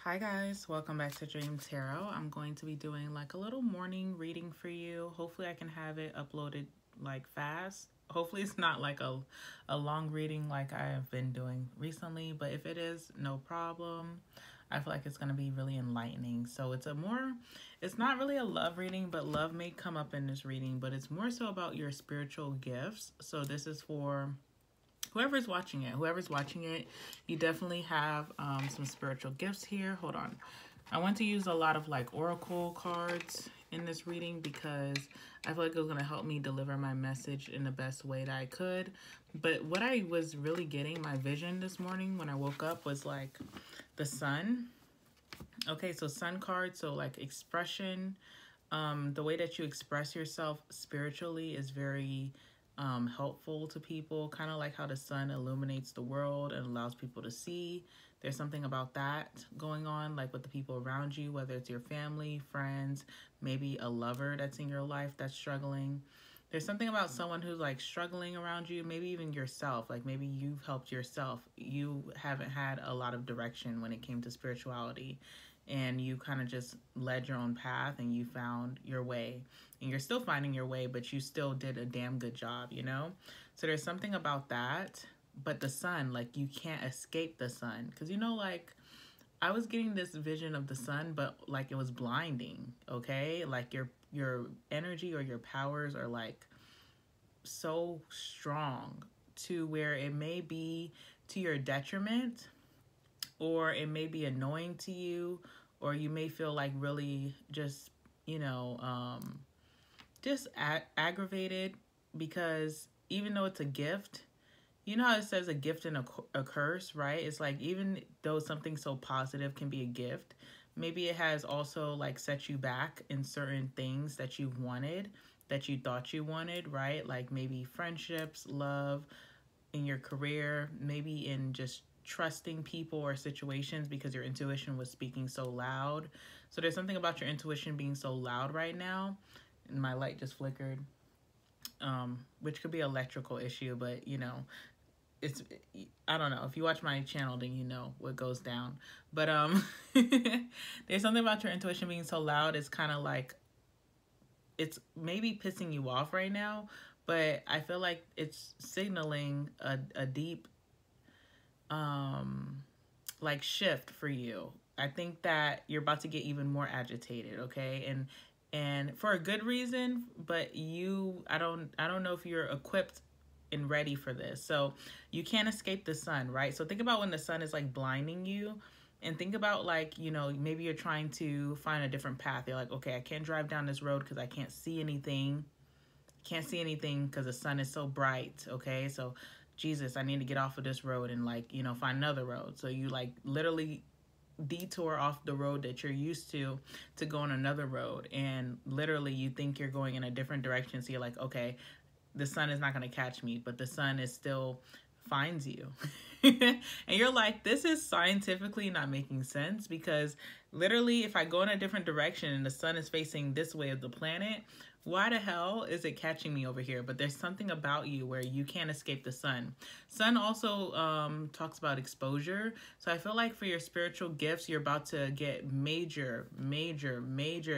Hi guys, welcome back to Dream Tarot. I'm going to be doing like a little morning reading for you. Hopefully I can have it uploaded like fast. Hopefully it's not like a long reading like I have been doing recently, but if it is, no problem. I feel like it's going to be really enlightening. So it's not really a love reading, but love may come up in this reading, but it's more so about your spiritual gifts. So this is for whoever's watching it, you definitely have some spiritual gifts here. Hold on. I want to use a lot of like oracle cards in this reading because I feel like it was going to help me deliver my message in the best way that I could. But what I was really getting, my vision this morning when I woke up was like the sun. Okay, so sun card, so like expression. The way that you express yourself spiritually is very helpful to people, kind of like how the sun illuminates the world and allows people to see. There's something about that going on, like with the people around you, whether it's your family, friends, maybe a lover that's in your life that's struggling. There's something about someone who's like struggling around you, maybe even yourself, like maybe you've helped yourself. You haven't had a lot of direction when it came to spirituality, and you kind of just led your own path and you found your way, and you're still finding your way, but you still did a damn good job, you know? So there's something about that. But the sun, like you can't escape the sun, because you know, like I was getting this vision of the sun, but like it was blinding. Okay, like your energy or your powers are like so strong to where it may be to your detriment, or it may be annoying to you, or you may feel like really just, just aggravated, because even though it's a gift, you know how it says a gift and a curse, right? It's like even though something so positive can be a gift, maybe it has also like set you back in certain things that you've wanted, that you thought you wanted, right? Like maybe friendships, love, in your career, maybe in just trusting people or situations because your intuition was speaking so loud. So there's something about your intuition being so loud right now. And my light just flickered, which could be an electrical issue, but it's, I don't know. If you watch my channel, then you know what goes down. But there's something about your intuition being so loud. It's kind of like it's maybe pissing you off right now, but I feel like it's signaling a deep like shift for you. I think that you're about to get even more agitated, okay? And for a good reason, but I don't know if you're equipped and ready for this. So you can't escape the sun, right? So think about when the sun is like blinding you, and think about like, maybe you're trying to find a different path. You're like, okay, I can't drive down this road because I can't see anything. Can't see anything because the sun is so bright, okay? So Jesus, I need to get off of this road and like, find another road. So you like literally detour off the road that you're used to go on another road, and literally you think you're going in a different direction. So you're like, okay, the sun is not going to catch me, but the sun is still finds you. And you're like, this is scientifically not making sense, because literally if I go in a different direction and the sun is facing this way of the planet, why the hell is it catching me over here? But there's something about you where you can't escape the sun. Sun also talks about exposure. So I feel like for your spiritual gifts, you're about to get major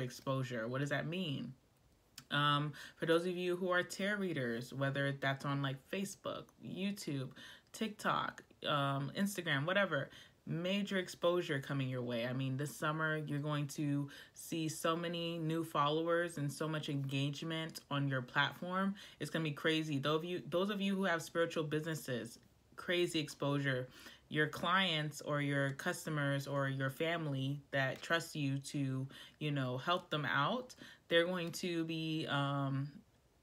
exposure. What does that mean? For those of you who are tarot readers, whether that's on like Facebook, YouTube, TikTok, Instagram, whatever, major exposure coming your way. I mean, this summer you're going to see so many new followers and so much engagement on your platform. It's going to be crazy. Those of you who have spiritual businesses, crazy exposure. Your clients or your customers or your family that trust you to, help them out, they're going to be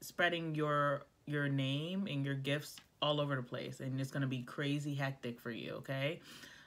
spreading your name and your gifts all over the place, and it's going to be crazy hectic for you, okay?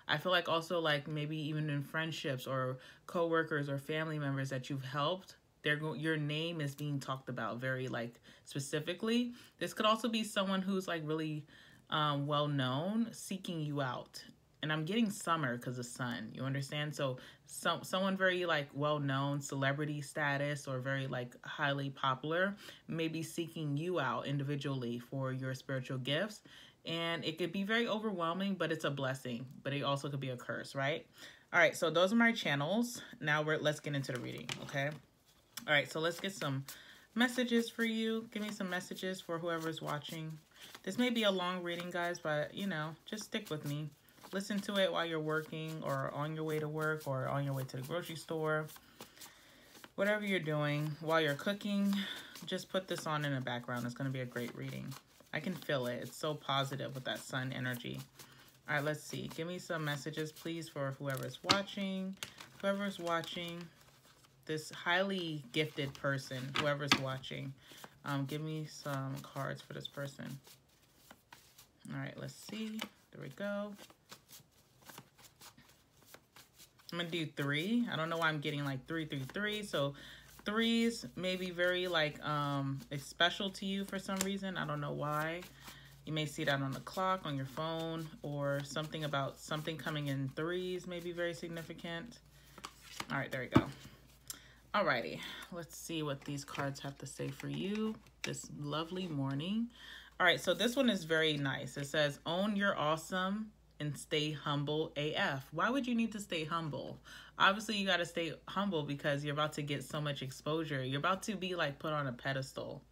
I feel like also like maybe even in friendships or coworkers or family members that you've helped, your name is being talked about very like specifically. This could also be someone who's like really well known seeking you out. And I'm getting summer because of sun, you understand? So someone very like well known, celebrity status, or very like highly popular, may be seeking you out individually for your spiritual gifts. And it could be very overwhelming, but it's a blessing. But it also could be a curse, right? All right, so those are my channels. Now let's get into the reading, okay? All right, so let's get some messages for you. Give me some messages for whoever's watching. This may be a long reading, guys, but, you know, just stick with me. Listen to it while you're working or on your way to work or on your way to the grocery store. Whatever you're doing, while you're cooking, just put this on in the background. It's going to be a great reading. I can feel it. It's so positive with that sun energy. All right, let's see. Give me some messages, please, for whoever's watching. Whoever's watching, this highly gifted person, whoever's watching. Give me some cards for this person. All right, let's see. There we go. I'm going to do 3. I don't know why I'm getting like 3, 3, 3. So 3s may be very like special to you for some reason. I don't know why. You may see that on the clock, on your phone, or something about something coming in 3s may be very significant. All right, there we go. Alrighty, let's see what these cards have to say for you this lovely morning. All right, so this one is very nice. It says, own your awesome and stay humble AF. Why would you need to stay humble? Obviously, you got to stay humble because you're about to get so much exposure. You're about to be like put on a pedestal,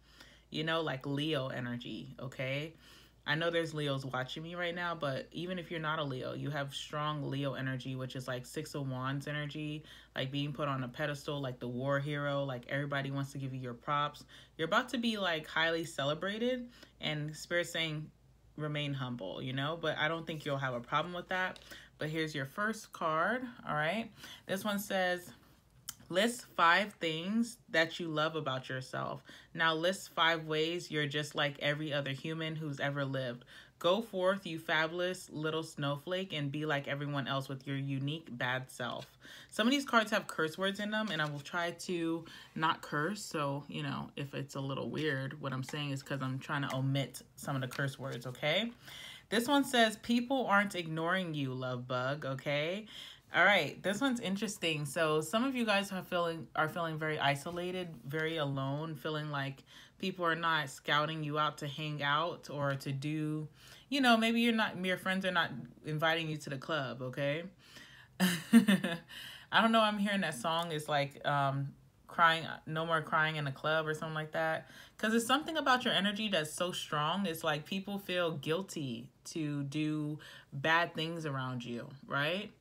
you know, like Leo energy, okay? I know there's Leos watching me right now, but even if you're not a Leo, you have strong Leo energy, which is like 6 of Wands energy, like being put on a pedestal, like the war hero, like everybody wants to give you your props. You're about to be like highly celebrated, and Spirit's saying remain humble, you know, but I don't think you'll have a problem with that. But here's your first card, all right? This one says, list 5 things that you love about yourself. Now list 5 ways you're just like every other human who's ever lived. Go forth, you fabulous little snowflake, and be like everyone else with your unique bad self. Some of these cards have curse words in them, and I will try to not curse. So, you know, if it's a little weird, what I'm saying is because I'm trying to omit some of the curse words, okay? This one says, people aren't ignoring you, love bug, okay? All right, this one's interesting. So some of you guys are feeling very isolated, very alone, feeling like people are not scouting you out to hang out or to do, you know, maybe your friends are not inviting you to the club, okay? I don't know, I'm hearing that song is like crying, no more crying in the club or something like that. Because it's something about your energy that's so strong. It's like people feel guilty to do bad things around you, right?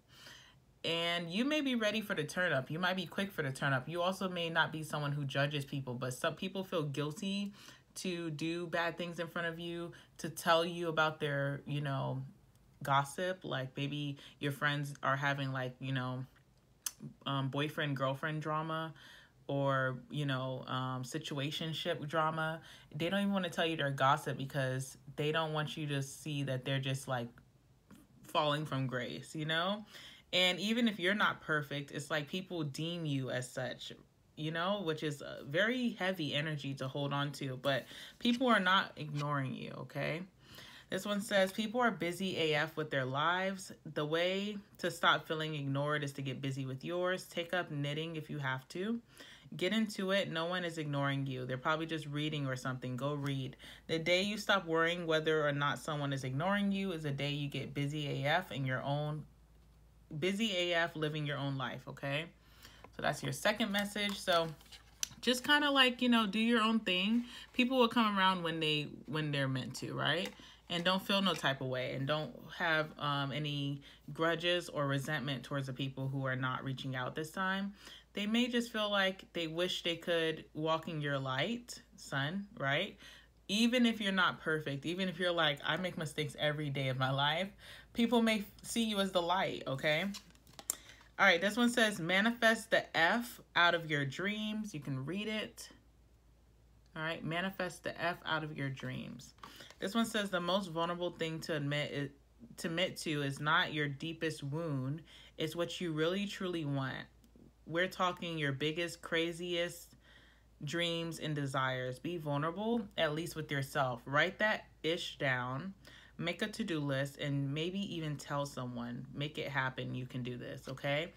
And you may be ready for the turn up. You might be quick for the turn up. You also may not be someone who judges people, but some people feel guilty to do bad things in front of you, to tell you about their, you know, gossip. Like maybe your friends are having like, you know, boyfriend, girlfriend drama, or, you know, situationship drama. They don't even want to tell you their gossip because they don't want you to see that they're just like falling from grace, you know? And even if you're not perfect, it's like people deem you as such, you know, which is a very heavy energy to hold on to. But people are not ignoring you, okay? This one says, people are busy AF with their lives. The way to stop feeling ignored is to get busy with yours. Take up knitting if you have to. Get into it. No one is ignoring you. They're probably just reading or something. Go read. The day you stop worrying whether or not someone is ignoring you is the day you get busy AF in your own busy AF living your own life, okay? So that's your second message. So just kind of like, you know, do your own thing. People will come around when they're meant to, right? And don't feel no type of way, and don't have any grudges or resentment towards the people who are not reaching out this time. They may just feel like they wish they could walk in your light, sun, right? Even if you're not perfect, even if you're like, I make mistakes every day of my life, people may see you as the light, okay? All right, this one says, manifest the F out of your dreams. You can read it. All right, manifest the F out of your dreams. This one says, the most vulnerable thing to admit to is not your deepest wound. It's what you really, truly want. We're talking your biggest, craziest dreams and desires. Be vulnerable, at least with yourself. Write that ish down. Make a to-do list and maybe even tell someone. Make it happen. You can do this, okay?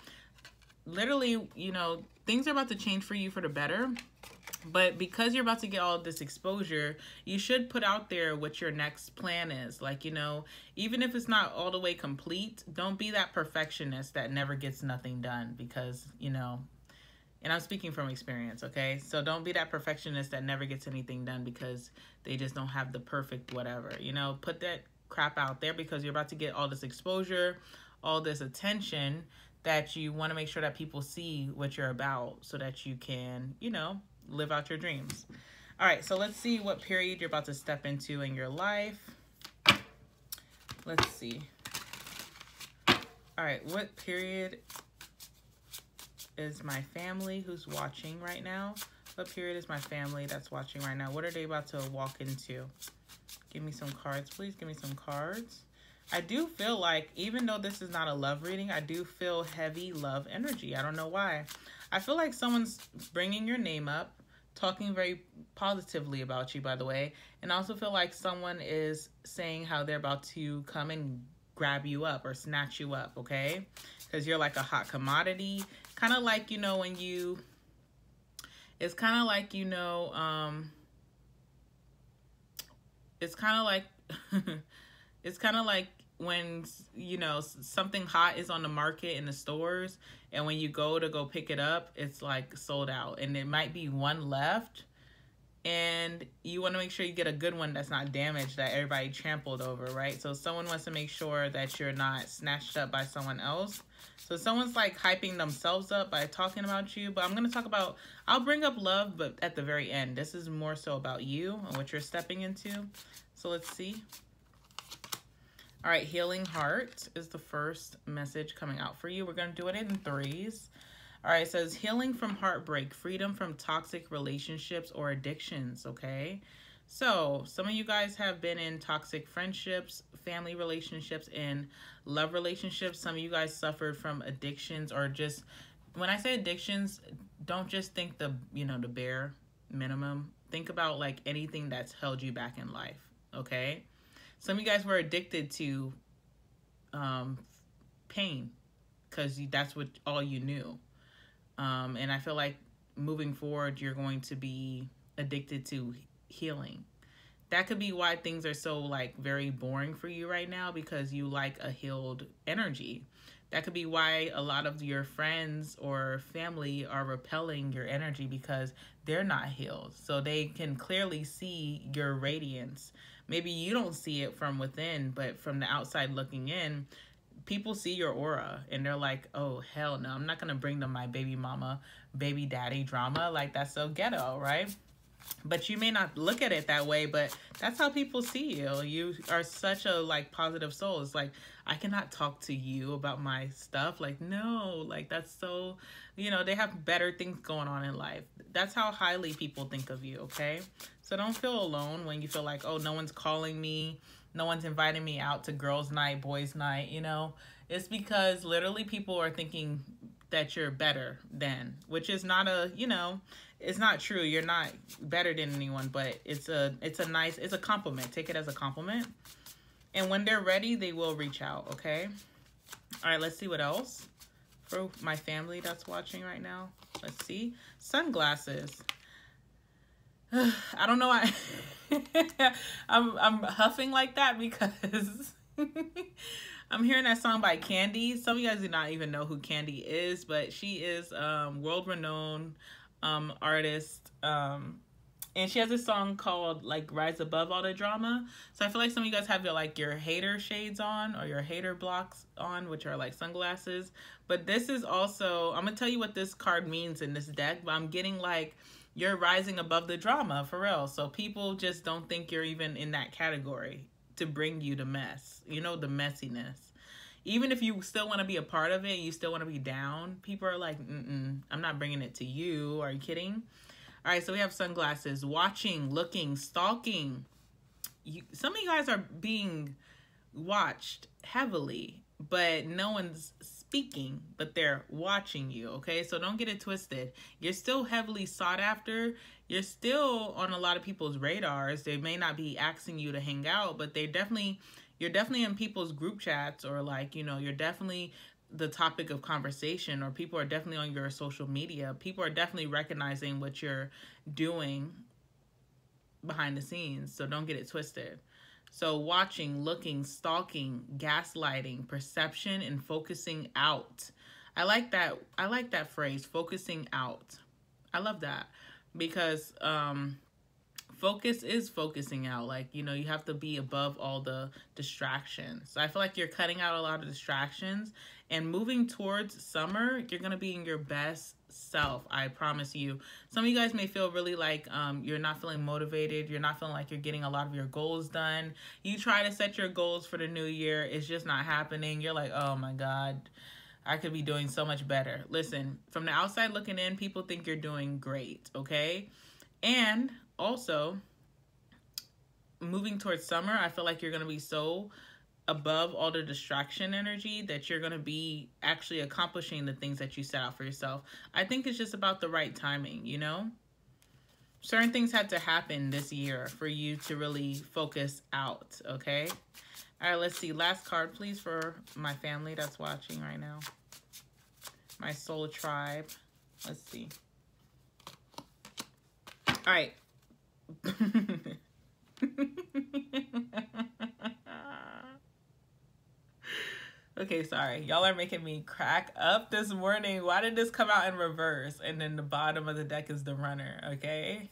literally, you know, things are about to change for you for the better. But because you're about to get all this exposure, you should put out there what your next plan is. Like, you know, even if it's not all the way complete, don't be that perfectionist that never gets nothing done because, you know, and I'm speaking from experience, okay? So don't be that perfectionist that never gets anything done because they just don't have the perfect whatever. You know, put that crap out there because you're about to get all this exposure, all this attention, that you want to make sure that people see what you're about so that you can, you know, live out your dreams. All right, so let's see what period you're about to step into in your life. Let's see. All right, what period is my family who's watching right now? What period is my family that's watching right now? What are they about to walk into? Give me some cards, please. Give me some cards. I do feel like, even though this is not a love reading, I do feel heavy love energy. I don't know why. I feel like someone's bringing your name up, talking very positively about you, by the way. And I also feel like someone is saying how they're about to come and grab you up or snatch you up, okay? Because you're like a hot commodity. Kind of like, you know, when you... It's kind of like, you know... It's kind of like... It's kind of like when, you know, something hot is on the market in the stores, and when you go to go pick it up, it's like sold out, and it might be one left, and you want to make sure you get a good one that's not damaged, that everybody trampled over, right? So someone wants to make sure that you're not snatched up by someone else. So someone's like hyping themselves up by talking about you, but I'm going to talk about, I'll bring up love, but at the very end. This is more so about you and what you're stepping into. So let's see. All right, healing heart is the first message coming out for you. We're going to do it in threes. All right, it says healing from heartbreak, freedom from toxic relationships or addictions, okay? So some of you guys have been in toxic friendships, family relationships, and love relationships. Some of you guys suffered from addictions, or just, when I say addictions, don't just think the, you know, the bare minimum. Think about like anything that's held you back in life, okay? Some of you guys were addicted to pain because that's what all you knew. And I feel like moving forward, you're going to be addicted to healing. That could be why things are so like very boring for you right now, because you like a healed energy. That could be why a lot of your friends or family are repelling your energy, because they're not healed. So they can clearly see your radiance. Maybe you don't see it from within, but from the outside looking in, people see your aura and they're like, oh, hell no, I'm not going to bring them my baby mama, baby daddy drama. Like, that's so ghetto, right? But you may not look at it that way, but that's how people see you. You are such a like positive soul. It's like, I cannot talk to you about my stuff. Like, no, like that's so, you know, they have better things going on in life. That's how highly people think of you, okay? So don't feel alone when you feel like, oh, no one's calling me. No one's inviting me out to girls' night, boys' night, you know? It's because literally people are thinking that you're better than, which is not a, you know, it's not true. You're not better than anyone, but it's a compliment. Take it as a compliment. And when they're ready, they will reach out, okay? All right, let's see what else for my family that's watching right now. Let's see. Sunglasses. I don't know why I'm huffing like that because I'm hearing that song by Candy. Some of you guys do not even know who Candy is, but she is world-renowned artist. And she has a song called like Rise Above All the Drama. So I feel like some of you guys have your hater shades on, or your hater blocks on, which are like sunglasses. But this is also, I'm going to tell you what this card means in this deck, but I'm getting like you're rising above the drama for real. So people just don't think you're even in that category to bring you the mess, you know, the messiness. Even if you still want to be a part of it, you still want to be down, people are like, I'm not bringing it to you. Are you kidding? All right, so we have sunglasses, watching, looking, stalking. Some of you guys are being watched heavily, but no one's speaking, but they're watching you, okay? So don't get it twisted. You're still heavily sought after. You're still on a lot of people's radars. They may not be asking you to hang out, but you're definitely in people's group chats, or like, you know, you're definitely the topic of conversation, or people are definitely on your social media. People are definitely recognizing what you're doing behind the scenes, so don't get it twisted. So watching, looking, stalking, gaslighting, perception, and focusing out. I like that. I like that phrase, focusing out. I love that because focus is focusing out. Like, you know, you have to be above all the distractions. So I feel like you're cutting out a lot of distractions and moving towards summer. You're going to be in your best self. I promise you. Some of you guys may feel really like you're not feeling motivated. You're not feeling like you're getting a lot of your goals done. You try to set your goals for the new year. It's just not happening. You're like, oh my God, I could be doing so much better. Listen, from the outside looking in, people think you're doing great, okay? And also, moving towards summer, I feel like you're going to be so above all the distraction energy that you're going to be actually accomplishing the things that you set out for yourself. I think it's just about the right timing, you know? Certain things had to happen this year for you to really focus out, okay? All right, let's see. Last card, please, for my family that's watching right now. My soul tribe. Let's see. All right. Okay, sorry. Y'all are making me crack up this morning. Why did this come out in reverse? And then the bottom of the deck is the runner, okay?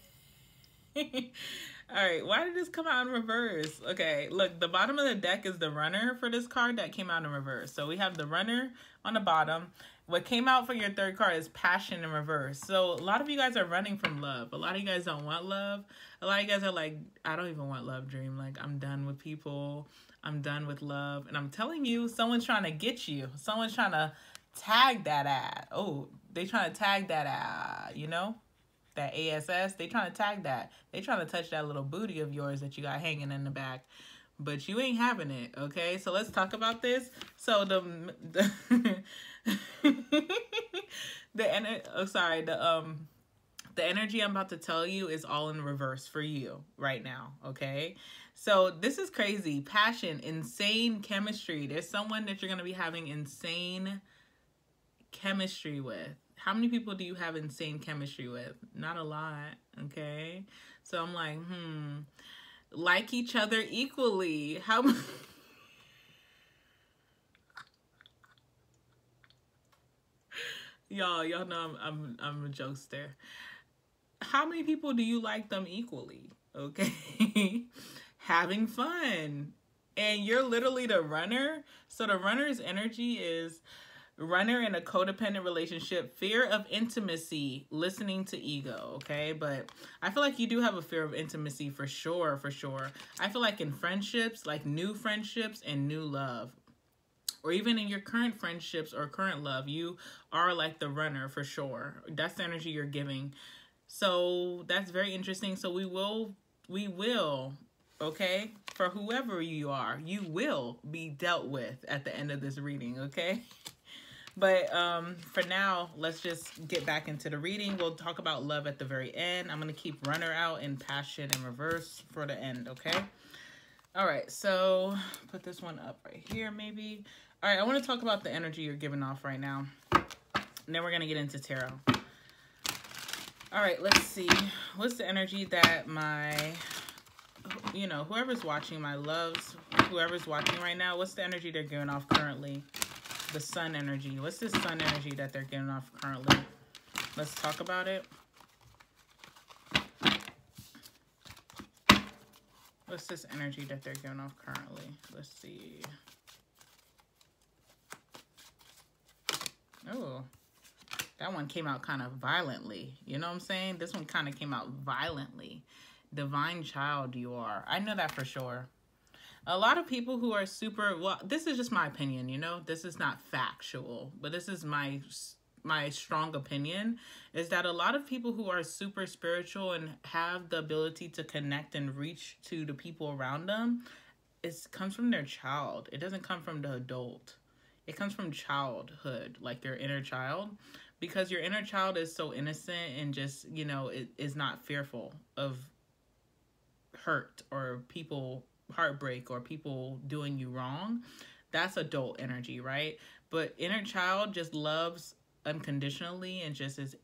All right, why did this come out in reverse? Okay, look, the bottom of the deck is the runner for this card that came out in reverse. So we have the runner on the bottom. What came out for your third card is passion in reverse. So a lot of you guys are running from love. A lot of you guys don't want love. A lot of you guys are like, I don't even want love, Dream. Like, I'm done with people. I'm done with love. And I'm telling you, someone's trying to get you. Someone's trying to tag that ad. Oh, they trying to tag that ad, you know? That ASS, they trying to tag that. They trying to touch that little booty of yours that you got hanging in the back. But you ain't having it, okay? So let's talk about this. So the the energy I'm about to tell you is all in reverse for you right now, okay? So this is crazy. Passion, insane chemistry. There's someone that you're going to be having insane chemistry with. How many people do you have insane chemistry with? Not a lot, okay? So I'm like, like each other equally. How y'all know I'm a jokester. How many people do you like them equally? Okay. Having fun. And you're literally the runner. So the runner's energy is runner in a codependent relationship, fear of intimacy, listening to ego, okay? But I feel like you do have a fear of intimacy for sure, for sure. I feel like in friendships, like new friendships and new love, or even in your current friendships or current love, you are like the runner for sure. That's the energy you're giving. So that's very interesting. So we will, okay? For whoever you are, you will be dealt with at the end of this reading, okay? But for now, let's just get back into the reading. We'll talk about love at the very end. I'm going to keep runner out and passion in reverse for the end, okay? All right, so put this one up right here maybe. All right, I want to talk about the energy you're giving off right now. And then we're going to get into tarot. All right, let's see. What's the energy that my, whoever's watching, my loves, whoever's watching right now, what's the energy they're giving off currently? The sun energy. What's this sun energy that they're giving off currently? Let's talk about it. What's this energy that they're giving off currently? Let's see. Oh, that one came out kind of violently. You know what I'm saying? This one kind of came out violently. Divine child you are. I know that for sure. A lot of people who are super, well, this is just my opinion, you know? This is not factual, but this is my strong opinion, is that a lot of people who are super spiritual and have the ability to connect and reach to the people around them, it comes from their child. It doesn't come from the adult. It comes from childhood, like your inner child, because your inner child is so innocent and just, it is not fearful of hurt or people heartbreak or people doing you wrong. That's adult energy, right? But inner child just loves unconditionally and just is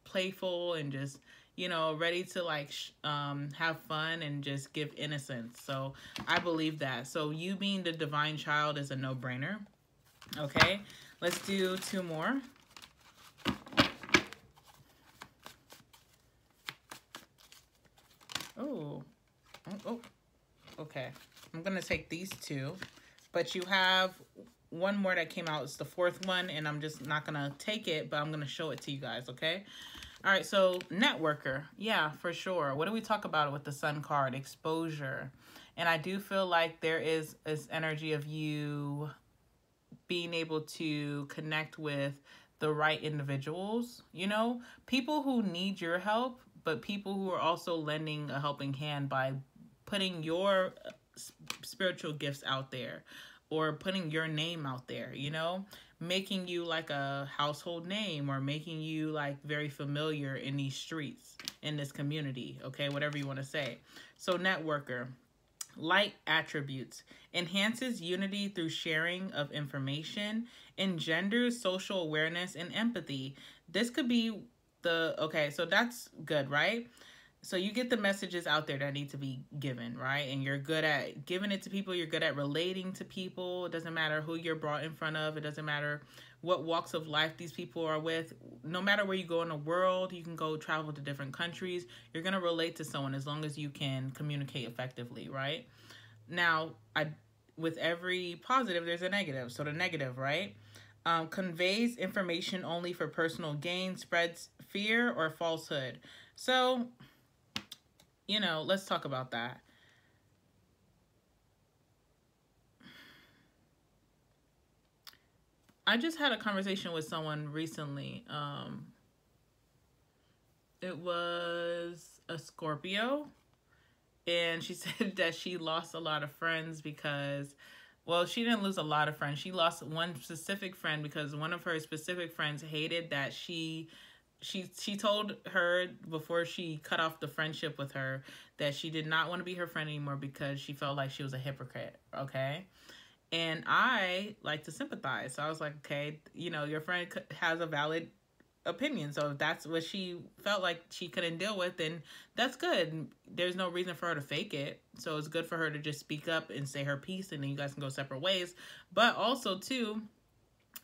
playful and just, you know, ready to like have fun and just give innocence. So I believe that. So you being the divine child is a no-brainer. Okay, let's do two more. Oh, oh, okay. I'm gonna take these two, but you have one more that came out. It's the fourth one, and I'm just not gonna take it, but I'm gonna show it to you guys. Okay. All right. So networker, yeah, for sure. What do we talk about with the Sun card? Exposure, and I do feel like there is this energy of you being able to connect with the right individuals, you know, people who need your help, but people who are also lending a helping hand by putting your spiritual gifts out there or putting your name out there, you know, making you like a household name or making you like very familiar in these streets, in this community, okay, whatever you want to say. So networker. Light attributes. Enhances unity through sharing of information. Engenders social awareness and empathy. This could be okay, so that's good, right? So you get the messages out there that need to be given, right? And you're good at giving it to people. You're good at relating to people. It doesn't matter who you're brought in front of. It doesn't matter what walks of life these people are with. No matter where you go in the world, you can go travel to different countries. You're going to relate to someone as long as you can communicate effectively, right? Now, with every positive, there's a negative. So the negative, right? Conveys information only for personal gain, spreads fear or falsehood. So, you know, let's talk about that. I just had a conversation with someone recently. It was a Scorpio, and she said that she lost a lot of friends because, well, she didn't lose a lot of friends. She lost one specific friend because one of her specific friends hated that she told her before she cut off the friendship with her that she did not want to be her friend anymore because she felt like she was a hypocrite, okay? And I like to sympathize. So I was like, okay, you know, your friend has a valid opinion. So if that's what she felt like she couldn't deal with, then that's good. There's no reason for her to fake it. So it's good for her to just speak up and say her piece, and then you guys can go separate ways. But also, too,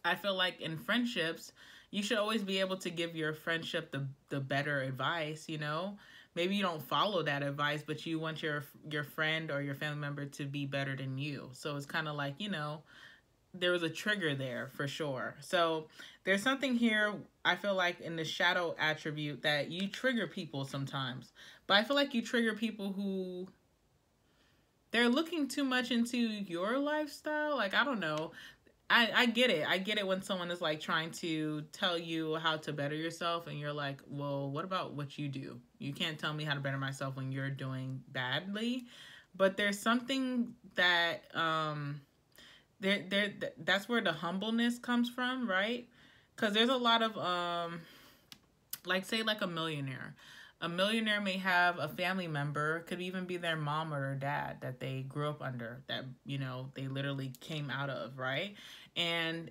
I feel like in friendships, you should always be able to give your friendship the better advice, you know? Maybe you don't follow that advice, but you want your friend or your family member to be better than you. So it's kind of like, you know, there was a trigger there for sure. So there's something here, I feel like, in the shadow attribute that you trigger people sometimes. But I feel like you trigger people who they're looking too much into your lifestyle. Like, I don't know. I get it. I get it when someone is like trying to tell you how to better yourself and you're like, well, what about what you do? You can't tell me how to better myself when you're doing badly. But there's something that that's where the humbleness comes from, right? Because there's a lot of like, say, like a millionaire. A millionaire may have a family member, could even be their mom or their dad that they grew up under, that, you know, they literally came out of, right? And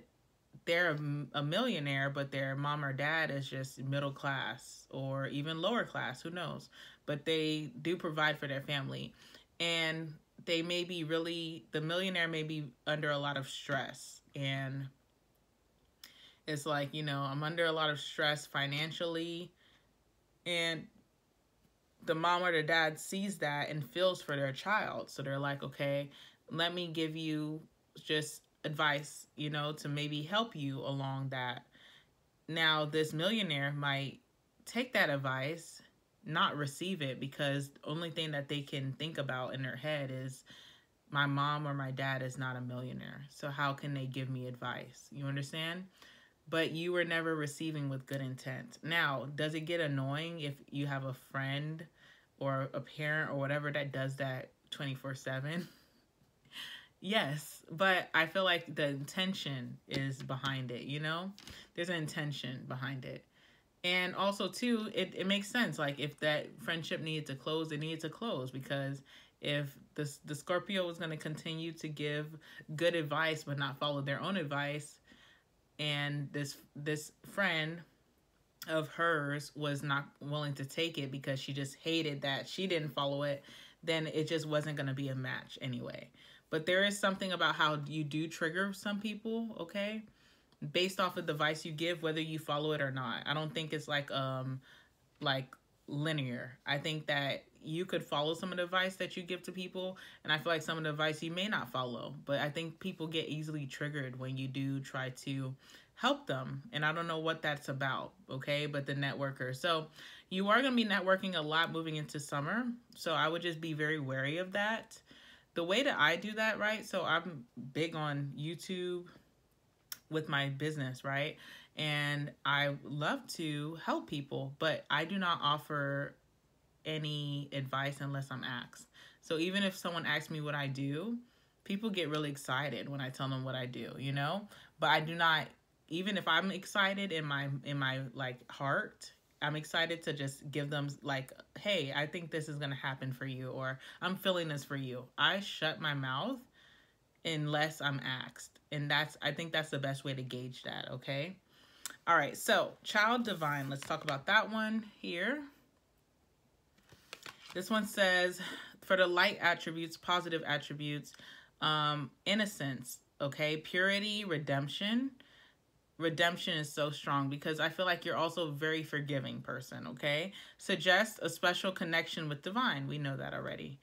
they're a millionaire, but their mom or dad is just middle class or even lower class, who knows? But they do provide for their family. And they may be the millionaire may be under a lot of stress. And it's like, you know, I'm under a lot of stress financially. And the mom or the dad sees that and feels for their child. So they're like, okay, let me give you just advice, you know, to maybe help you along that. Now, this millionaire might take that advice, not receive it, because the only thing that they can think about in their head is, my mom or my dad is not a millionaire, so how can they give me advice? You understand? But you were never receiving with good intent. Now, does it get annoying if you have a friend or a parent or whatever that does that 24/7? Yes, but I feel like the intention is behind it, you know? There's an intention behind it. And also, too, it makes sense. Like, if that friendship needed to close, it needed to close because If the Scorpio was going to continue to give good advice but not follow their own advice, and this friend of hers was not willing to take it because she just hated that she didn't follow it, then it just wasn't going to be a match anyway. But there is something about how you do trigger some people, okay? Based off of the advice you give, whether you follow it or not. I don't think it's like linear. I think that you could follow some of the advice that you give to people, and I feel like some of the advice you may not follow. But I think people get easily triggered when you do try to help them, and I don't know what that's about, okay? But the networker. So you are going to be networking a lot moving into summer, so I would just be very wary of that. The way that I do that, right? So I'm big on YouTube with my business, right? And I love to help people, but I do not offer any advice unless I'm asked. So even if someone asks me what I do, people get really excited when I tell them what I do, you know? But I do not, even if I'm excited in my like heart, I'm excited to just give them like, hey, I think this is going to happen for you, or I'm feeling this for you. I shut my mouth unless I'm asked. And I think that's the best way to gauge that, okay? All right, so child divine, let's talk about that one here. This one says, for the light attributes, positive attributes, innocence, okay? Purity, redemption. Redemption is so strong because I feel like you're also a very forgiving person, okay? Suggest a special connection with divine. We know that already.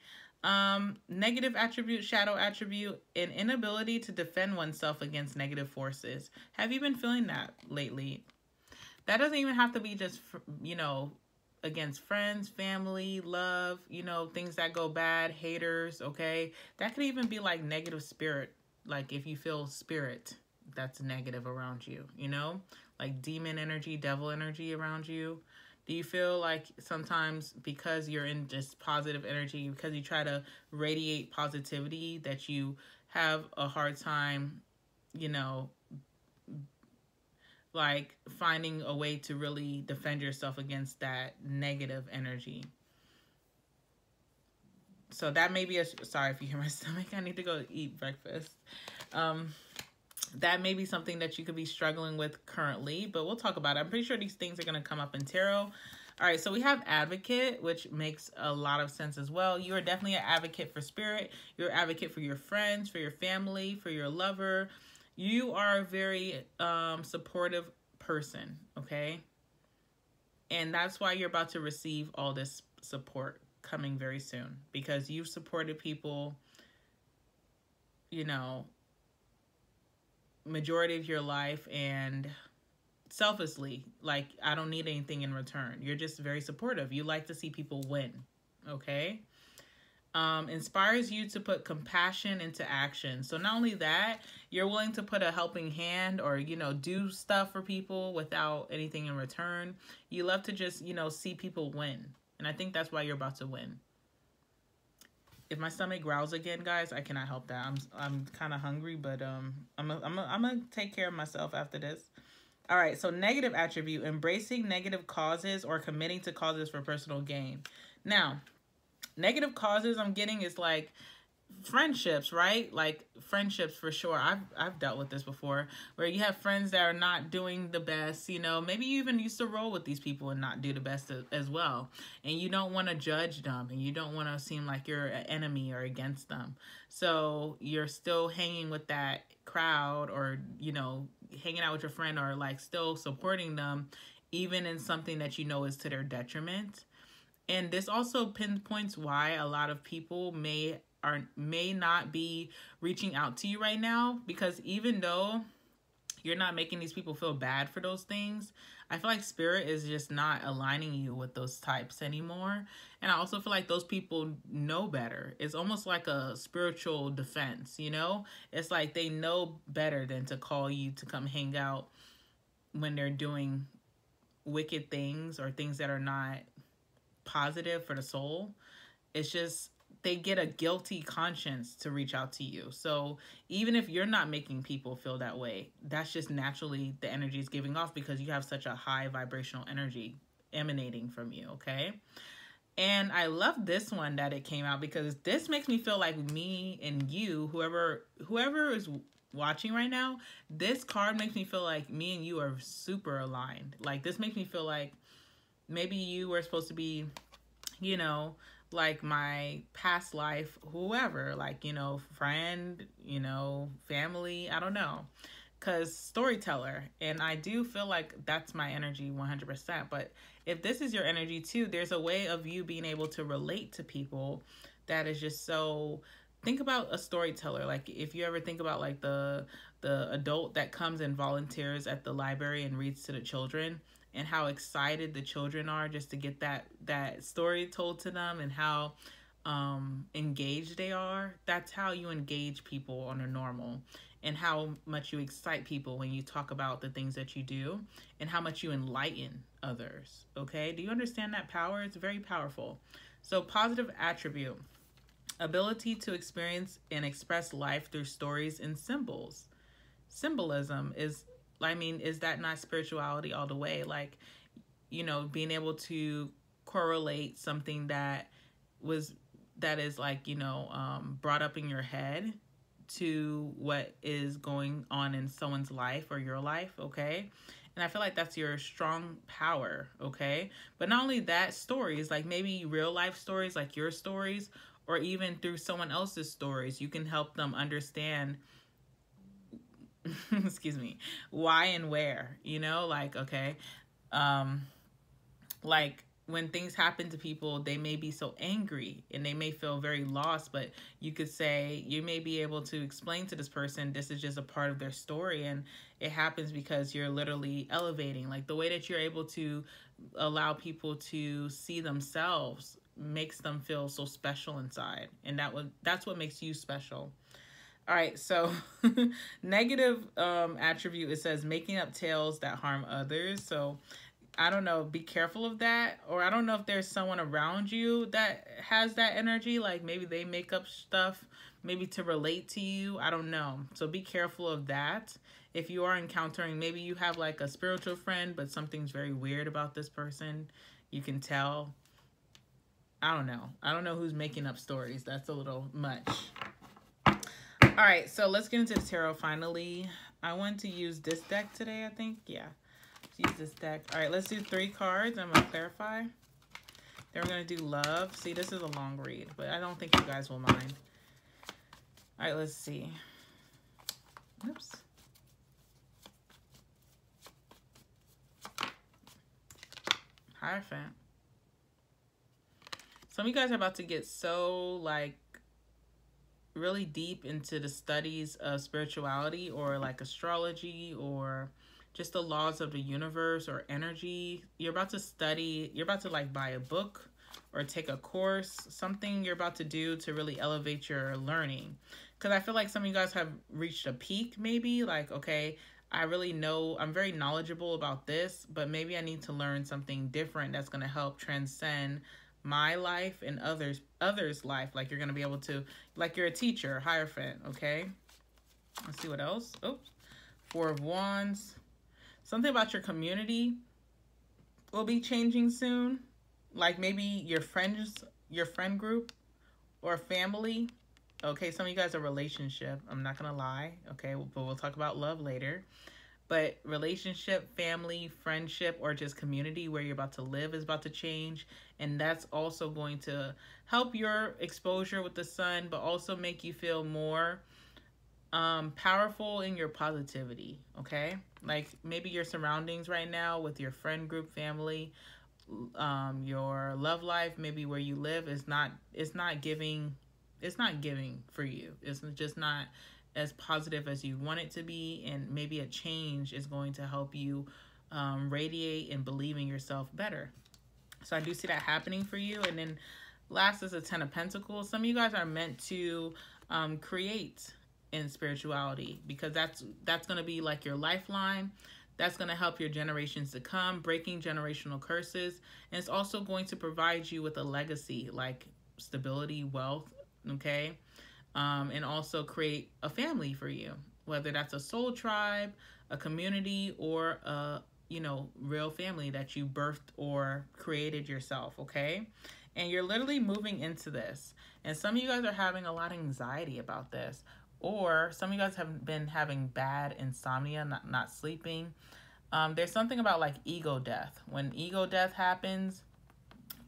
Negative attribute, shadow attribute, an inability to defend oneself against negative forces. Have you been feeling that lately? That doesn't even have to be just, you know, against friends, family, love, you know, things that go bad, haters, okay? That could even be like negative spirit. Like if you feel spirit that's negative around you, you know, like demon energy, devil energy around you. Do you feel like sometimes because you're in just positive energy, because you try to radiate positivity, that you have a hard time, you know, like finding a way to really defend yourself against that negative energy? So that may be sorry if you hear my stomach, I need to go eat breakfast. That may be something that you could be struggling with currently, but we'll talk about it. I'm pretty sure these things are going to come up in tarot. All right, so we have advocate, which makes a lot of sense as well. You are definitely an advocate for spirit. You're an advocate for your friends, for your family, for your lover. You are a very supportive person, okay? And that's why you're about to receive all this support coming very soon, because you've supported people, you know, majority of your life, and selflessly, like, I don't need anything in return. You're just very supportive. You like to see people win, okay? Inspires you to put compassion into action. So not only that, you're willing to put a helping hand or, you know, do stuff for people without anything in return. You love to just, you know, see people win. And I think that's why you're about to win. If my stomach growls again, guys, I cannot help that. I'm kind of hungry, but I'm gonna take care of myself after this. All right, so negative attribute, embracing negative causes or committing to causes for personal gain. Now, negative causes I'm getting is like friendships, right? Like friendships for sure. I've dealt with this before, where you have friends that are not doing the best, you know, maybe you even used to roll with these people and not do the best as well. And you don't want to judge them, and you don't want to seem like you're an enemy or against them. So you're still hanging with that crowd, or, you know, hanging out with your friend, or like still supporting them, even in something that you know is to their detriment. And this also pinpoints why a lot of people may not be reaching out to you right now, because even though you're not making these people feel bad for those things, I feel like spirit is just not aligning you with those types anymore. And I also feel like those people know better. It's almost like a spiritual defense, you know? It's like they know better than to call you to come hang out when they're doing wicked things or things that are not positive for the soul. It's just they get a guilty conscience to reach out to you. So even if you're not making people feel that way, that's just naturally the energy is giving off, because you have such a high vibrational energy emanating from you, okay? And I love this one that it came out, because this makes me feel like me and you, whoever is watching right now, this card makes me feel like me and you are super aligned. Like, this makes me feel like maybe you were supposed to be, you know, like my past life, whoever, like, you know, friend, you know, family, I don't know. Because storyteller, and I do feel like that's my energy 100%. But if this is your energy too, there's a way of you being able to relate to people that is just so. Think about a storyteller. Like, if you ever think about like the adult that comes and volunteers at the library and reads to the children, and how excited the children are just to get that story told to them, and how engaged they are. That's how you engage people on a normal, and how much you excite people when you talk about the things that you do, and how much you enlighten others. Okay, do you understand that power? It's very powerful. So, positive attribute: ability to experience and express life through stories and symbols. Symbolism is, I mean, is that not spirituality all the way? Like, you know, being able to correlate something that is like, you know, brought up in your head to what is going on in someone's life or your life. Okay, and I feel like that's your strong power. Okay, but not only that, stories, like maybe real life stories, like your stories, or even through someone else's stories, you can help them understand excuse me, why and where, you know, like, okay, um like when things happen to people, they may be so angry and they may feel very lost, but you could say, you may be able to explain to this person this is just a part of their story, and it happens because you're literally elevating. Like, the way that you're able to allow people to see themselves makes them feel so special inside, and that's what makes you special. All right, so negative attribute, it says making up tales that harm others. So I don't know, be careful of that. Or I don't know if there's someone around you that has that energy, like maybe they make up stuff maybe to relate to you. I don't know. So be careful of that. If you are encountering, maybe you have like a spiritual friend, but something's very weird about this person, you can tell. I don't know. I don't know who's making up stories. That's a little much. All right, so let's get into the tarot finally. I want to use this deck today, I think. Yeah, let's use this deck. All right, let's do 3 cards. I'm going to clarify. Then we're going to do love. See, this is a long read, but I don't think you guys will mind. All right, let's see. Oops. Hierophant. Some of you guys are about to get so, like, really deep into the studies of spirituality, or like astrology, or just the laws of the universe or energy. You're about to study, you're about to like buy a book or take a course, something you're about to do to really elevate your learning. Because I feel like some of you guys have reached a peak, maybe like, okay, I really know, I'm very knowledgeable about this, but maybe I need to learn something different that's going to help transcend my life and others life. Like, you're going to be able to, like, you're a teacher, Hierophant. Okay, let's see what else. Oops. 4 of Wands. Something about your community will be changing soon. Like maybe your friends, your friend group or family. Okay, some of you guys are relationship, I'm not gonna lie. Okay, but we'll talk about love later. But relationship, family, friendship, or just community where you're about to live is about to change. And that's also going to help your exposure with the sun, but also make you feel more powerful in your positivity, okay? Like maybe your surroundings right now with your friend group, family, your love life, maybe where you live is not, it's not giving for you. It's just not as positive as you want it to be, and maybe a change is going to help you radiate and believe in yourself better. So I do see that happening for you. And then last is a 10 of Pentacles. Some of you guys are meant to create in spirituality, because that's going to be like your lifeline. That's going to help your generations to come, breaking generational curses. And it's also going to provide you with a legacy, like stability, wealth, okay? And also create a family for you, whether that's a soul tribe, a community, or a, you know, real family that you birthed or created yourself, okay? And you're literally moving into this. And some of you guys are having a lot of anxiety about this. Or some of you guys have been having bad insomnia, not sleeping. There's something about like ego death. When ego death happens,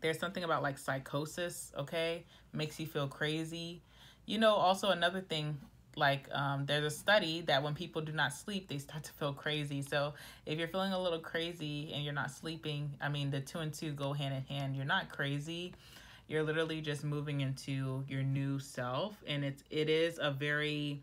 there's something about like psychosis, okay? Makes you feel crazy. You know, also another thing, like there's a study that when people do not sleep, they start to feel crazy. So if you're feeling a little crazy and you're not sleeping, I mean, the 2 and 2 go hand in hand. You're not crazy. You're literally just moving into your new self. And it is a very,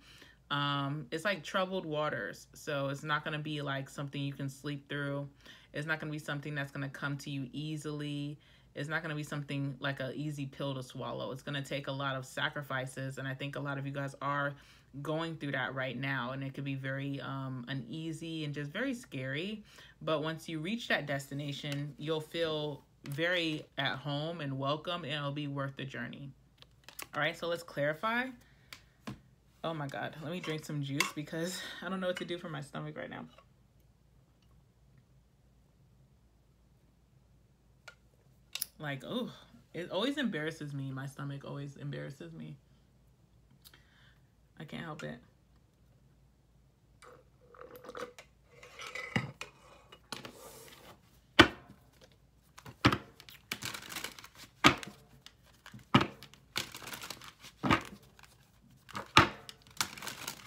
it's like troubled waters. So it's not going to be like something you can sleep through. It's not going to be something that's going to come to you easily. It's not going to be something like an easy pill to swallow. It's going to take a lot of sacrifices. And I think a lot of you guys are going through that right now. And it could be very uneasy and just very scary. But once you reach that destination, you'll feel very at home and welcome, and it'll be worth the journey. All right, so let's clarify. Oh my God, let me drink some juice because I don't know what to do for my stomach right now. Like, oh, it always embarrasses me. My stomach always embarrasses me. I can't help it.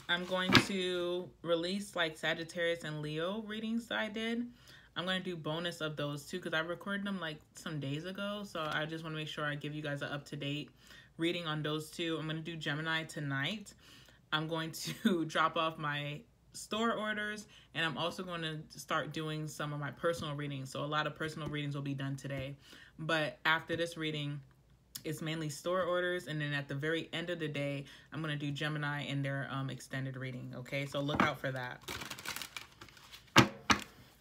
I'm going to release like Sagittarius and Leo readings that I did. I'm going to do bonus of those too because I recorded them like some days ago. So I just want to make sure I give you guys an up-to-date reading on those two. I'm going to do Gemini tonight. I'm going to drop off my store orders, and I'm also going to start doing some of my personal readings. So a lot of personal readings will be done today. But after this reading, it's mainly store orders, and then at the very end of the day, I'm going to do Gemini in their extended reading, okay? So look out for that.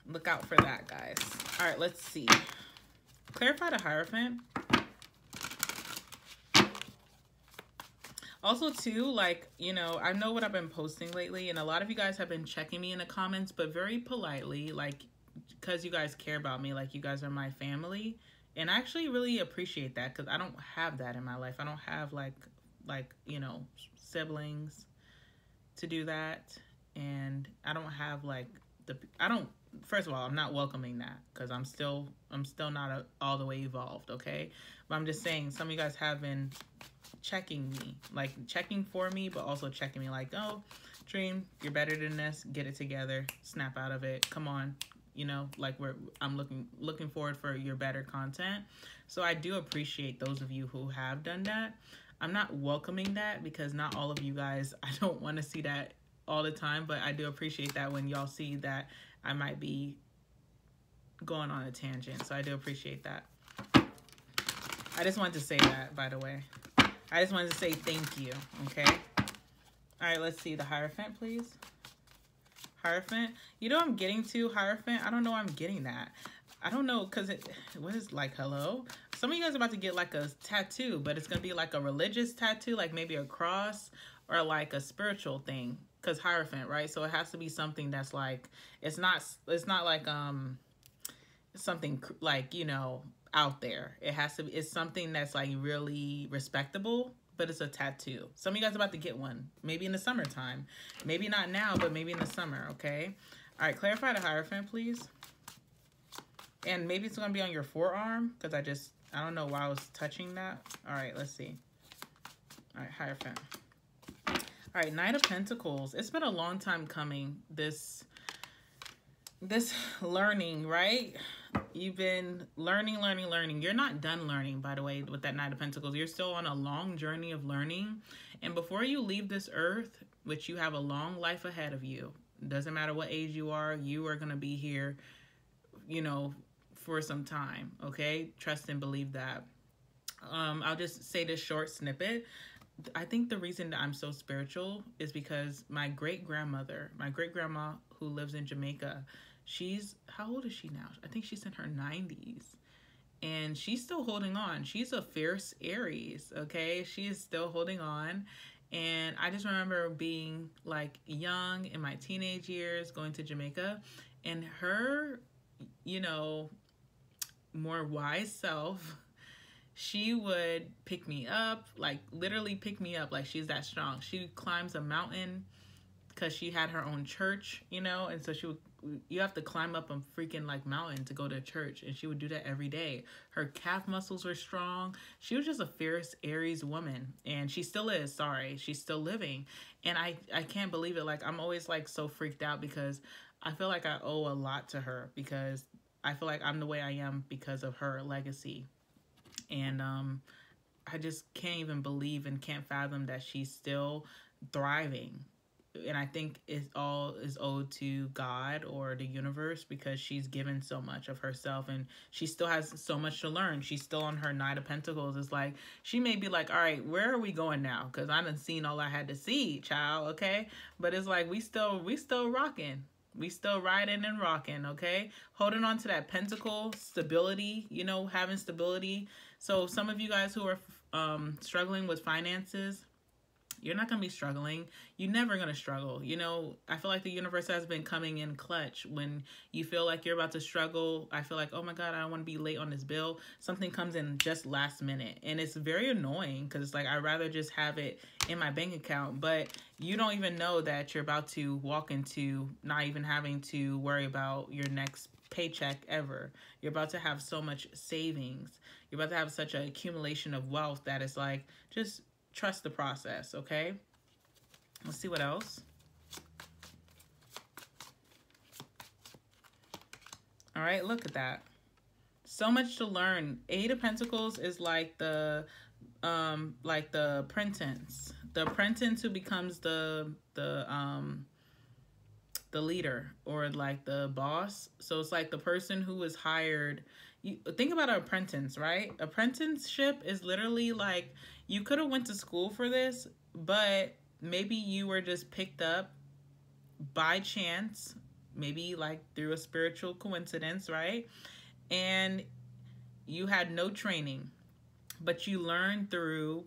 Look out for that, guys. All right, let's see. Clarify the Hierophant. Also, too, like, you know, I know what I've been posting lately, and a lot of you guys have been checking me in the comments, but very politely, like, because you guys care about me, like you guys are my family. And I actually really appreciate that because I don't have that in my life. I don't have like, you know, siblings to do that. And I don't have like first of all, I'm not welcoming that because I'm still not all the way evolved. Okay. But I'm just saying some of you guys have been checking me, like checking for me, but also checking me like, oh, Dream, you're better than this. Get it together. Snap out of it. Come on. You know, like I'm looking forward for your better content. So I do appreciate those of you who have done that. I'm not welcoming that because not all of you guys, I don't want to see that all the time, but I do appreciate that when y'all see that I might be going on a tangent. So I do appreciate that. I just wanted to say that, by the way. I just wanted to say thank you, okay? All right, let's see the Hierophant, please. Hierophant. You know I'm getting to Hierophant? I don't know why I'm getting that. I don't know because what is like, hello? Some of you guys are about to get like a tattoo, but it's going to be like a religious tattoo, like maybe a cross or like a spiritual thing because Hierophant, right? So it has to be something that's like, it's not like something like, you know, out there. It has to be, it's something that's like really respectable, but it's a tattoo. Some of you guys are about to get one, maybe in the summertime. Maybe not now, but maybe in the summer, okay? All right, clarify the Hierophant, please. And maybe it's going to be on your forearm, because I don't know why I was touching that. All right, let's see. All right, Hierophant. All right, Knight of Pentacles. It's been a long time coming, this learning, right? You've been learning. You're not done learning, by the way, with that Knight of Pentacles. You're still on a long journey of learning. And before you leave this earth, which you have a long life ahead of you, doesn't matter what age you are going to be here, you know, for some time, okay? Trust and believe that. I'll just say this short snippet. I think the reason that I'm so spiritual is because my great-grandma who lives in Jamaica, how old is she now? I think she's in her 90s. And she's still holding on. She's a fierce Aries, okay? She is still holding on. And I just remember being like young in my teenage years, going to Jamaica. And her, you know, more wise self she would pick me up, like literally pick me up, like she's that strong. She climbs a mountain because she had her own church, you know, and so she would, you have to climb up a freaking like mountain to go to church, and she would do that every day. Her calf muscles were strong. She was just a fierce Aries woman, and she still is. Sorry, she's still living, and I can't believe it. Like, I'm always like so freaked out because I feel like I owe a lot to her, because I feel like I'm the way I am because of her legacy. And I just can't even believe and can't fathom that she's still thriving. And I think it all is owed to God or the universe, because she's given so much of herself and she still has so much to learn. She's still on her Knight of Pentacles. It's like, she may be like, all right, where are we going now? Because I done seen all I had to see, child, okay? But it's like, we still rocking. We still riding and rocking, okay? Holding on to that pentacle, stability, you know, having stability. So some of you guys who are struggling with finances, you're not going to be struggling. You're never going to struggle. You know, I feel like the universe has been coming in clutch. When you feel like you're about to struggle, I feel like, oh my God, I don't want to be late on this bill. Something comes in just last minute. And it's very annoying, because it's like, I'd rather just have it in my bank account. But you don't even know that you're about to walk into not even having to worry about your next paycheck ever. You're about to have so much savings. You're about to have such an accumulation of wealth that it's like, just trust the process, okay? Let's see what else. All right, look at that. So much to learn. Eight of Pentacles is like the apprentice. The apprentice who becomes the leader, or like the boss. So it's like the person who is hired. You think about an apprentice, right? Apprenticeship is literally like, you could have went to school for this, but maybe you were just picked up by chance, maybe like through a spiritual coincidence, right? And you had no training, but you learned through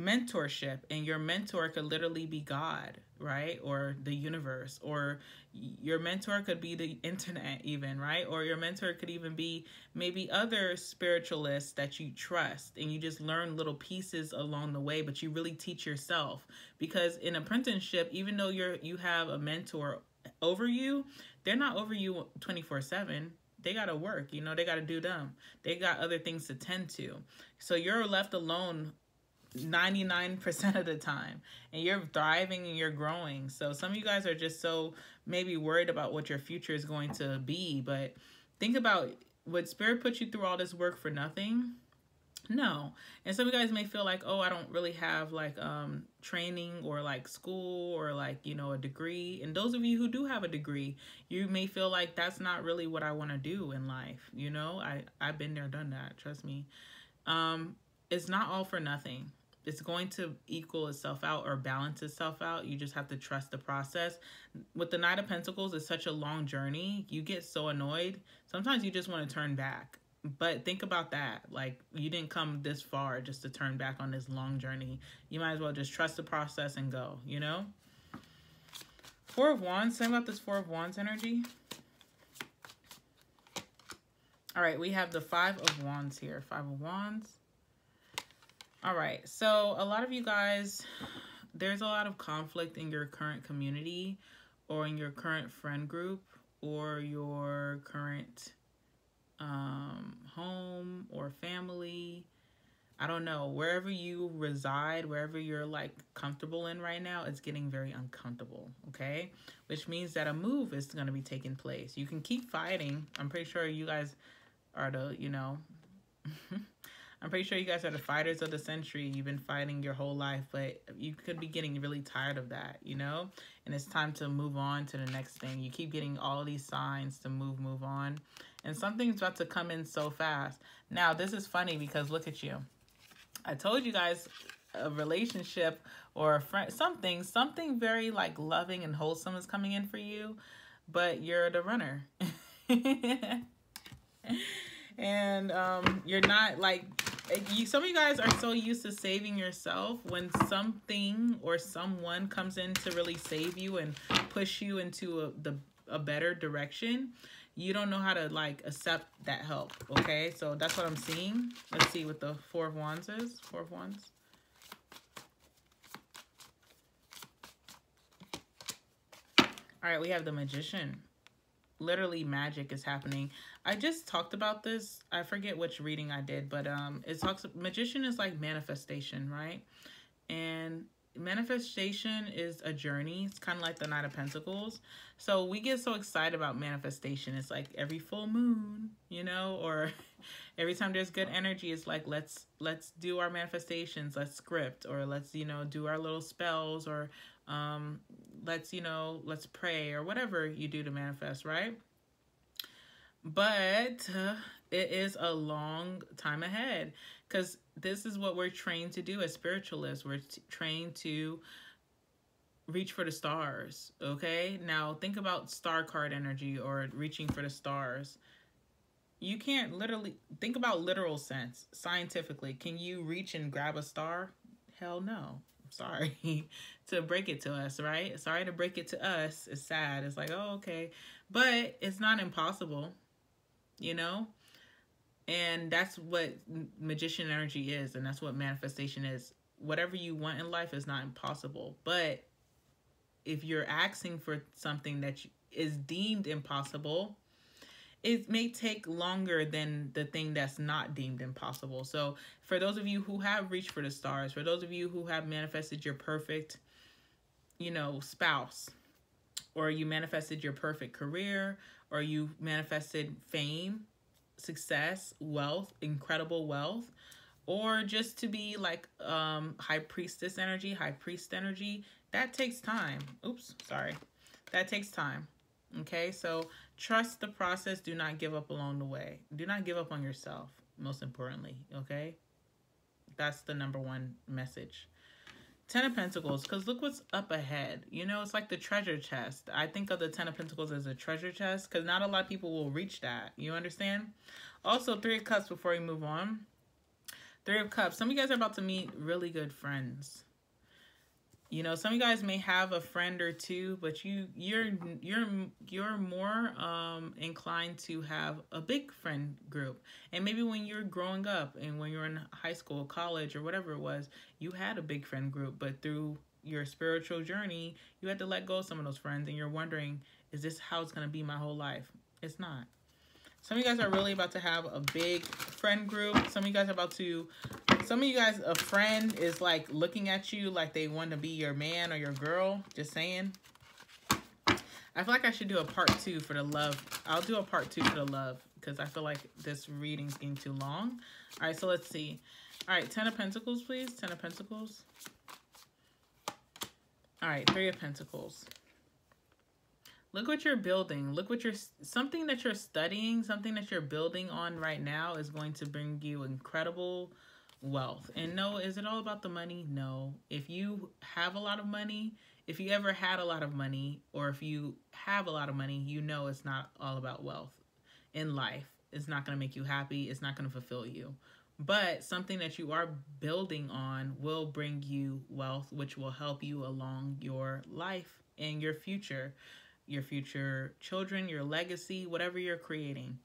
mentorship, and your mentor could literally be God, right? Or the universe, or your mentor could be the internet even, right? Or your mentor could even be maybe other spiritualists that you trust, and you just learn little pieces along the way, but you really teach yourself. Because in apprenticeship, even though you have a mentor over you, they're not over you 24/7. They got to work, you know, they got to do them. They got other things to tend to. So you're left alone 99% of the time, and you're thriving and you're growing. So some of you guys are just so maybe worried about what your future is going to be, but think about, would Spirit put you through all this work for nothing? No. And some of you guys may feel like, oh, I don't really have like training or like school or like, you know, a degree. And those of you who do have a degree, you may feel like that's not really what I want to do in life. You know, I've been there, done that. Trust me. It's not all for nothing. It's going to equal itself out or balance itself out. You just have to trust the process. With the Knight of Pentacles, it's such a long journey. You get so annoyed. Sometimes you just want to turn back. But think about that. Like, you didn't come this far just to turn back on this long journey. You might as well just trust the process and go, you know? Four of Wands. Same about this Four of Wands energy. All right, we have the Five of Wands here. Five of Wands. All right, so a lot of you guys, there's a lot of conflict in your current community, or in your current friend group, or your current home or family. I don't know, wherever you reside, wherever you're like comfortable in right now, it's getting very uncomfortable, okay? Which means that a move is going to be taking place. You can keep fighting. I'm pretty sure you guys are the, you know, I'm pretty sure you guys are the fighters of the century. You've been fighting your whole life, but you could be getting really tired of that, you know? And it's time to move on to the next thing. You keep getting all these signs to move on. And something's about to come in so fast. Now, this is funny because look at you. I told you guys a relationship or a friend, something very like loving and wholesome is coming in for you, but you're the runner. And you're not like, some of you guys are so used to saving yourself. When something or someone comes in to really save you and push you into a better direction, you don't know how to like accept that help. Okay, so that's what I'm seeing. Let's see what the Four of Wands is. Four of Wands. All right, we have the Magician. Literally magic is happening. I just talked about this. I forget which reading I did, but it talks, magician is like manifestation, right? And manifestation is a journey. It's kind of like the Knight of Pentacles. So we get so excited about manifestation. It's like every full moon, you know, or every time there's good energy, it's like let's do our manifestations, let's script, or let's, you know, do our little spells, or let's, you know, let's pray, or whatever you do to manifest, right? But it is a long time ahead, because this is what we're trained to do as spiritualists. We're trained to reach for the stars, okay? Now, think about star card energy or reaching for the stars. You can't literally, think about literal sense, scientifically. Can you reach and grab a star? Hell no. Sorry to break it to us, right? Sorry to break it to us. It's sad. It's like, oh, okay. But it's not impossible, you know? And that's what magician energy is, and that's what manifestation is. Whatever you want in life is not impossible. But if you're asking for something that is deemed impossible, it may take longer than the thing that's not deemed impossible. So for those of you who have reached for the stars, for those of you who have manifested your perfect, you know, spouse, or you manifested your perfect career, or you manifested fame, success, wealth, incredible wealth, or just to be like high priestess energy, high priest energy, that takes time. Oops, sorry. That takes time. Okay, so trust the process. Do not give up along the way. Do not give up on yourself, most importantly, okay? That's the number one message. Ten of Pentacles, because look what's up ahead. You know, it's like the treasure chest. I think of the Ten of Pentacles as a treasure chest, because not a lot of people will reach that. You understand? Also, Three of Cups before we move on. Three of Cups. Some of you guys are about to meet really good friends. You know, some of you guys may have a friend or two, but you're more inclined to have a big friend group. And maybe when you're growing up and when you're in high school, college, or whatever it was, you had a big friend group, but through your spiritual journey, you had to let go of some of those friends, and you're wondering, is this how it's going to be my whole life? It's not. Some of you guys are really about to have a big friend group. Some of you guys, a friend is like looking at you like they want to be your man or your girl. Just saying. I feel like I should do a part 2 for the love. I'll do a part 2 for the love, because I feel like this reading's getting too long. All right, so let's see. All right, Ten of Pentacles, please. Ten of Pentacles. All right, Three of Pentacles. Look what you're building. Look what something that you're studying, something that you're building on right now is going to bring you incredible wealth. And no, is it all about the money? No. If you have a lot of money, if you ever had a lot of money, or if you have a lot of money, you know it's not all about wealth in life. It's not going to make you happy. It's not going to fulfill you. But something that you are building on will bring you wealth, which will help you along your life and your future children, your legacy, whatever you're creating.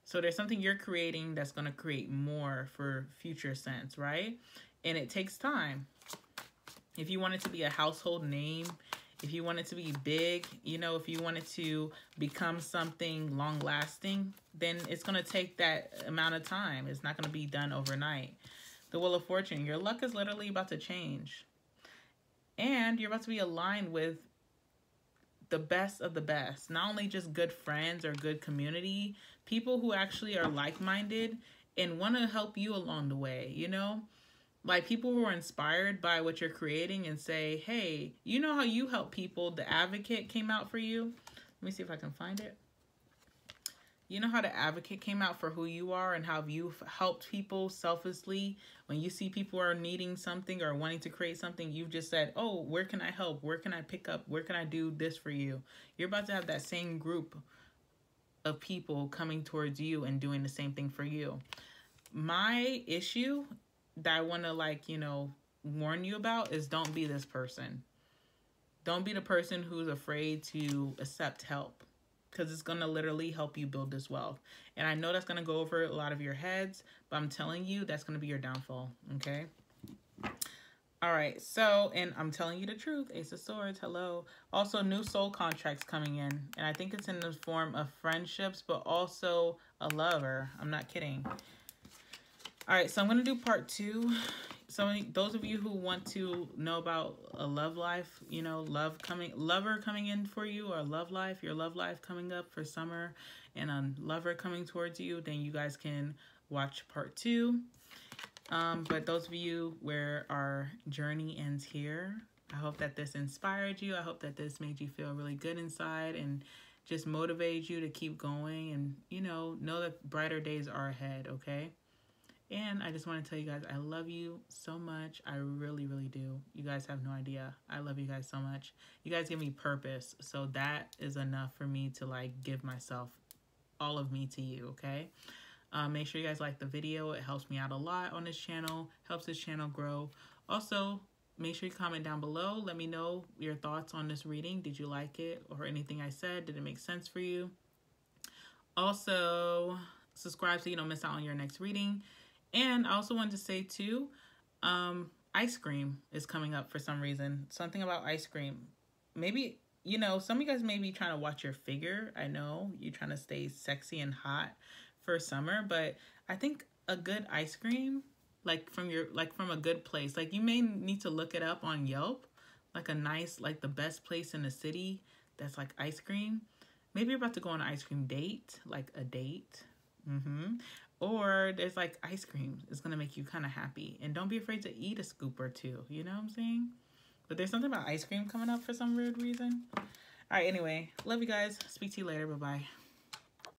So there's something you're creating that's going to create more for future sense, right? And it takes time. If you want it to be a household name, if you want it to be big, you know, if you want it to become something long lasting, then it's going to take that amount of time. It's not going to be done overnight. The Wheel of Fortune, your luck is literally about to change. And you're about to be aligned with the best of the best. Not only just good friends or good community, people who actually are like-minded and want to help you along the way, you know? Like people who are inspired by what you're creating and say, hey, you know how you help people? The Advocate came out for you. Let me see if I can find it. You know how the Advocate came out for who you are and how you've helped people selflessly. When you see people are needing something or wanting to create something, you've just said, oh, where can I help? Where can I pick up? Where can I do this for you? You're about to have that same group of people coming towards you and doing the same thing for you. My issue that I want to, like, you know, warn you about is don't be this person. Don't be the person who's afraid to accept help. because it's going to literally help you build this wealth. And I know that's going to go over a lot of your heads, but I'm telling you, that's going to be your downfall, okay? All right, so, and I'm telling you the truth, Ace of Swords, hello. Also, new soul contracts coming in, and I think it's in the form of friendships, but also a lover. I'm not kidding. All right, so I'm going to do part 2. So those of you who want to know about a love life, you know, lover coming in for you, or love life, your love life coming up for summer, and a lover coming towards you, then you guys can watch part 2. But those of you where our journey ends here, I hope that this inspired you. I hope that this made you feel really good inside and just motivated you to keep going and, you know that brighter days are ahead, okay? And I just want to tell you guys, I love you so much. I really, really do. You guys have no idea. I love you guys so much. You guys give me purpose. So that is enough for me to like give myself, all of me to you, okay? Make sure you guys like the video. It helps me out a lot on this channel. Helps this channel grow. Also, make sure you comment down below. Let me know your thoughts on this reading. Did you like it or anything I said? Did it make sense for you? Also, subscribe so you don't miss out on your next reading. And I also wanted to say too, ice cream is coming up for some reason. Something about ice cream. Maybe, you know, some of you guys may be trying to watch your figure. I know you're trying to stay sexy and hot for summer, but I think a good ice cream, like from a good place, like you may need to look it up on Yelp, like a nice, like the best place in the city that's like ice cream. Maybe you're about to go on an ice cream date, like a date. Or there's like ice cream. It's going to make you kind of happy. And don't be afraid to eat a scoop or two. You know what I'm saying? But there's something about ice cream coming up for some weird reason. All right, anyway. Love you guys. Speak to you later. Bye-bye.